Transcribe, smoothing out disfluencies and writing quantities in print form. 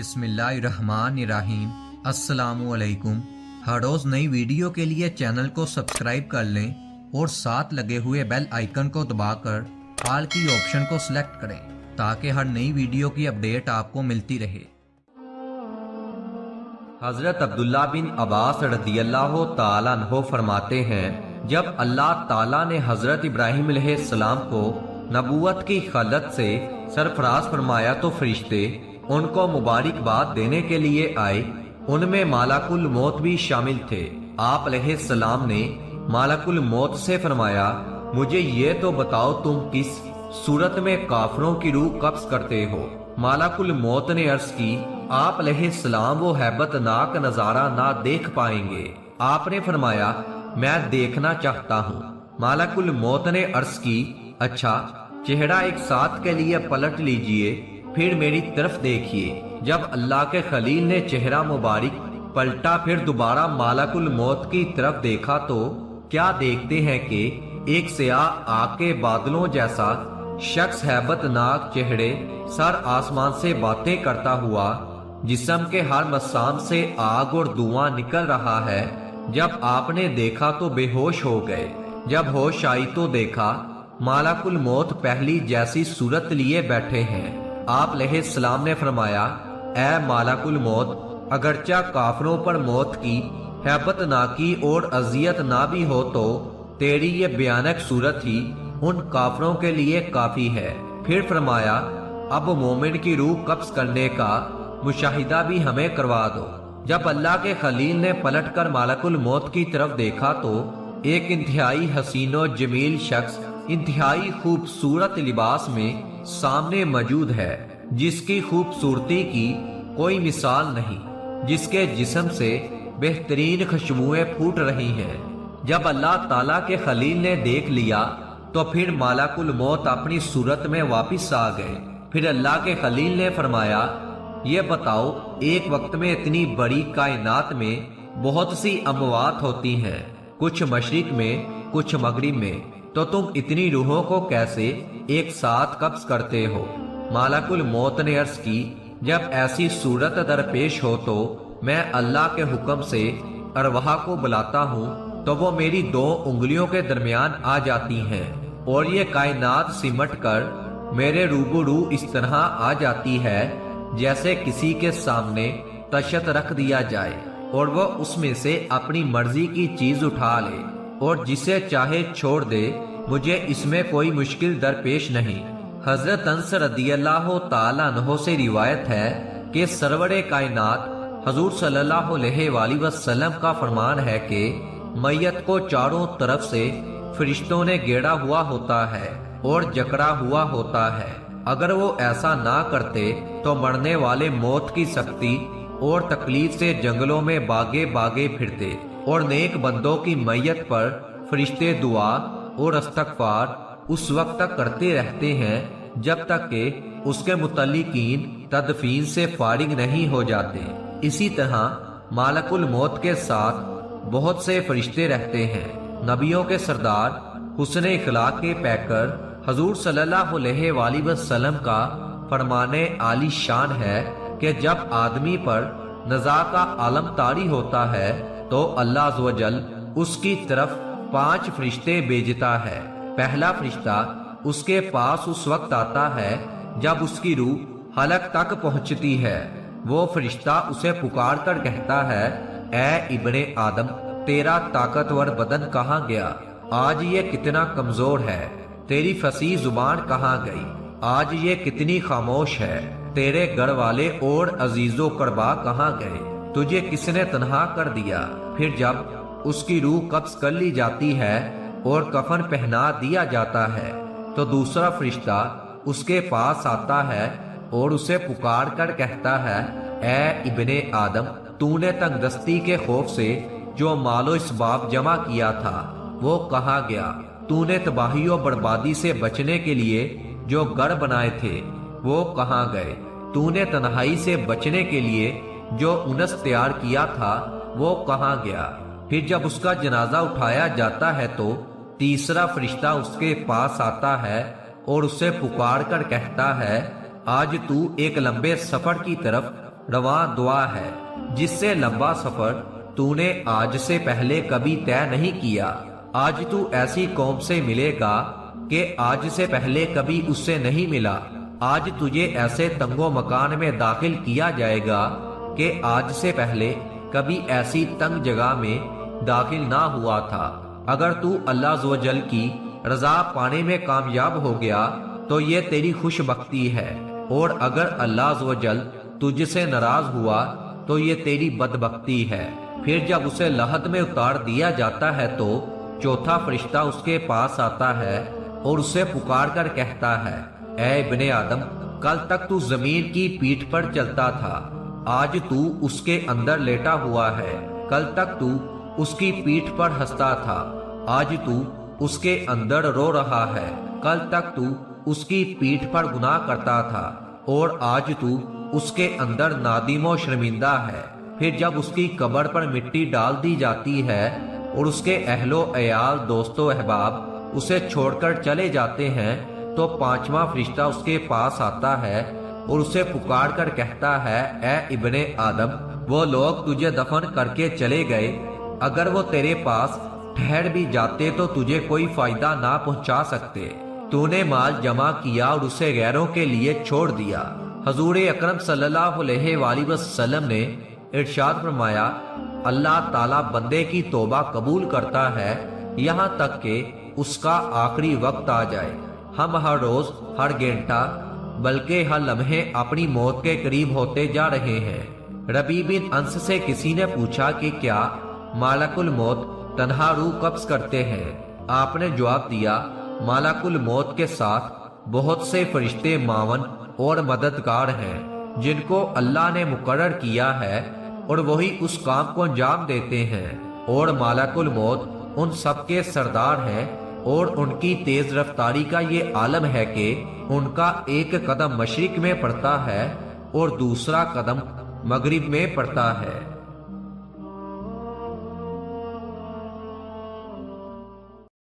बिस्मिल्लाहिर्रहमानिर्रहीम। अस्सलामुअलैकुम। हर रोज़ नई वीडियो के लिए चैनल को सब्सक्राइब कर लें और साथ लगे हुए बेल आइकन को दबाकर ऑल की ऑप्शन को सिलेक्ट करें ताकि हर नई वीडियो की अपडेट आपको मिलती रहे। हजरत अब्दुल्ला बिन अब्बास रज़ियल्लाहु ताला अन्हु फरमाते हैं, जब अल्लाह ताला ने हजरत इब्राहिम अलैहिस्सलाम को नबूवत की खलत से सरफराज फरमाया तो फरिश्ते उनको मुबारकबाद देने के लिए आए। उनमें मालकुल मौत भी शामिल थे। आप अलैहिस्सलाम ने मालकुल मौत से फरमाया, मुझे ये तो बताओ तुम किस सूरत में काफरों की रूह कब्ज करते हो। मालकुल मौत ने अर्ज की, आप अलैहिस्सलाम वो हैबतनाक नजारा ना देख पाएंगे। आपने फरमाया, मैं देखना चाहता हूँ। मालकुल मौत ने अर्ज की, अच्छा चेहरा एक साथ के लिए पलट लीजिए, फिर मेरी तरफ देखिए। जब अल्लाह के खलील ने चेहरा मुबारक पलटा फिर दोबारा मालकुल मौत की तरफ देखा तो क्या देखते हैं कि एक स्याह आग के बादलों जैसा शख्स हैबतनाक चेहरे सर आसमान से बातें करता हुआ, जिस्म के हर मसाम से आग और धुआं निकल रहा है। जब आपने देखा तो बेहोश हो गए। जब होश आई तो देखा मालकुल मौत पहली जैसी सूरत लिए बैठे हैं। आप अलैहिस्सलाम ने फरमाया, ऐ मालकुल मौत, अगरचा काफरों पर मौत की हैबतनाकी और अजियत ना भी हो तो तेरी ये भयानक सूरत ही उन काफरों के लिए काफी है। फिर फरमाया, अब मोमिन की रूह कब्ज करने का मुशाहिदा भी हमें करवा दो। जब अल्लाह के खलील ने पलटकर मालकुल मौत की तरफ देखा तो एक इंतहाई हसीनो जमील शख्स इंतहाई खूबसूरत लिबास में सामने मौजूद है, जिसकी खूबसूरती की कोई मिसाल नहीं, जिसके जिस्म से बेहतरीन खुशबुएं फूट रही हैं। जब अल्लाह ताला के खलील ने देख लिया तो फिर मालकुल मौत अपनी सूरत में वापस आ गए। फिर अल्लाह के खलील ने फरमाया, ये बताओ, एक वक्त में इतनी बड़ी कायनात में बहुत सी अमवात होती हैं, कुछ मशरिक में कुछ मगरिब में, तो तुम इतनी रूहों को कैसे एक साथ कब्ज करते हो। मालकुल मौत ने अर्ज की, जब ऐसी सूरत दरपेश हो तो मैं अल्लाह के हुक्म से अरवाह को बुलाता हूँ तो वो मेरी दो उंगलियों के दरमियान आ जाती हैं और ये कायनात सिमट कर मेरे रूबरू इस तरह आ जाती है जैसे किसी के सामने तशत रख दिया जाए और वो उसमें से अपनी मर्जी की चीज उठा ले और जिसे चाहे छोड़ दे। मुझे इसमें कोई मुश्किल दरपेश नहीं। हजरत अनस रज़ियल्लाहु ताला अन्हु से रिवायत है कि सरवरे कायनात हजूर सल्लल्लाहु अलैहि वसल्लम का फरमान है कि मैयत को चारों तरफ से फरिश्तों ने घेरा हुआ होता है और जकड़ा हुआ होता है। अगर वो ऐसा ना करते तो मरने वाले मौत की सख्ती और तकलीफ से जंगलों में बागे बागे फिरते और नेक बंदों की मैयत पर फरिश्ते दुआ और इस्तग़फ़ार उस वक्त तक करते रहते हैं जब तक कि उसके मुतल्लिकीन तदफीन से फारिग नहीं हो जाते। इसी तरह मालकुल मौत के साथ बहुत से फरिश्ते रहते हैं। नबियों के सरदार हुस्न इखलाक के पैकर हजूर सल्लल्लाहु अलैहि वसल्लम का फरमाने आली शान है कि जब आदमी पर नज़ा का आलम तारी होता है तो अल्लाह अज़्ज़ व जल उसकी तरफ 5 फरिश्ते भेजता है। पहला फरिश्ता उसके पास उस वक्त आता है जब उसकी रूह हलक तक पहुंचती है। वो फरिश्ता उसे पुकार कर कहता है, ऐ इब्ने आदम, तेरा ताकतवर बदन कहाँ गया? आज ये कितना कमजोर है। तेरी फसी जुबान कहाँ गई? आज ये कितनी खामोश है। तेरे घर वाले और अजीजो करबा कहाँ गए? तुझे किसने तन्हा कर दिया? फिर जब उसकी रूह कब्ज कर ली जाती है और कफन पहना दिया जाता है तो दूसरा फरिश्ता उसके पास आता है और उसे पुकार कर कहता है, ऐ इब्ने आदम, तूने तंगदस्ती के खौफ से जो मालो इसबाब जमा किया था वो कहाँ गया? तूने तबाही और बर्बादी से बचने के लिए जो घर बनाए थे वो कहाँ गए? तूने तन्हाई से बचने के लिए जो उनस तैयार किया था वो कहाँ गया? फिर जब उसका जनाजा उठाया जाता है तो तीसरा फरिश्ता उसके पास आता है और उसे पुकार कर कहता है, आज तू एक लंबे सफर की तरफ रवां दुआ है, जिससे लंबा सफर तूने आज से पहले कभी तय नहीं किया। आज तू ऐसी कौम से मिलेगा कि आज से पहले कभी उससे नहीं मिला। आज तुझे ऐसे तंगो मकान में दाखिल किया जाएगा कि आज से पहले कभी ऐसी तंग जगह में दाखिल ना हुआ था। अगर तू अल्लाह अज़्ज़ व जल की रजा पाने में कामयाब हो गया तो ये तेरी खुशबख्ती है, और अगर अल्लाह अज़्ज़ व जल तुझसे नाराज हुआ तो ये तेरी बदबख्ती है। फिर जब उसे लहद में उतार दिया जाता है तो चौथा फरिश्ता उसके पास आता है और उसे पुकार कर कहता है, ऐ इब्ने आदम, कल तक तू जमीन की पीठ पर चलता था, आज तू उसके अंदर लेटा हुआ है। कल तक तू उसकी पीठ पर हंसता था, आज तू उसके अंदर रो रहा है। कल तक तू उसकी पीठ पर गुनाह करता था और आज तू उसके अंदर नादिम शर्मिंदा है। फिर जब उसकी कब्र पर मिट्टी डाल दी जाती है और उसके अहलो अयाल दोस्तों अहबाब उसे छोड़कर चले जाते हैं तो पांचवा फरिश्ता उसके पास आता है और उसे पुकार कर कहता है, ऐ इब्ने आदम, वो लोग तुझे दफन करके चले गए, अगर वो तेरे पास ठहर भी जाते तो तुझे कोई फायदा ना पहुंचा सकते। तूने माल जमा किया और उसे गैरों के लिए छोड़ दिया। हजूर अकरम सल्लल्लाहु अलैहि वसल्लम ने इरशाद फरमाया, अल्लाह ताला बंदे की तौबा कबूल करता है यहाँ तक कि उसका आखिरी वक्त आ जाए। हम हर रोज, हर घंटा, बल्कि हर लम्हे अपनी मौत के करीब होते जा रहे हैं। रबी बिन अंस से किसी ने पूछा कि क्या मालकुल मौत तन्हा रूह कब्ज करते हैं? आपने जवाब दिया, मालकुल मौत के साथ बहुत से फरिश्ते मावन और मददगार हैं जिनको अल्लाह ने मुकर्रर किया है और वही उस काम को अंजाम देते हैं, और मालकुल मौत उन सब के सरदार हैं और उनकी तेज रफ्तारी का ये आलम है कि उनका एक कदम मशरिक में पड़ता है और दूसरा कदम मगरिब में पड़ता है।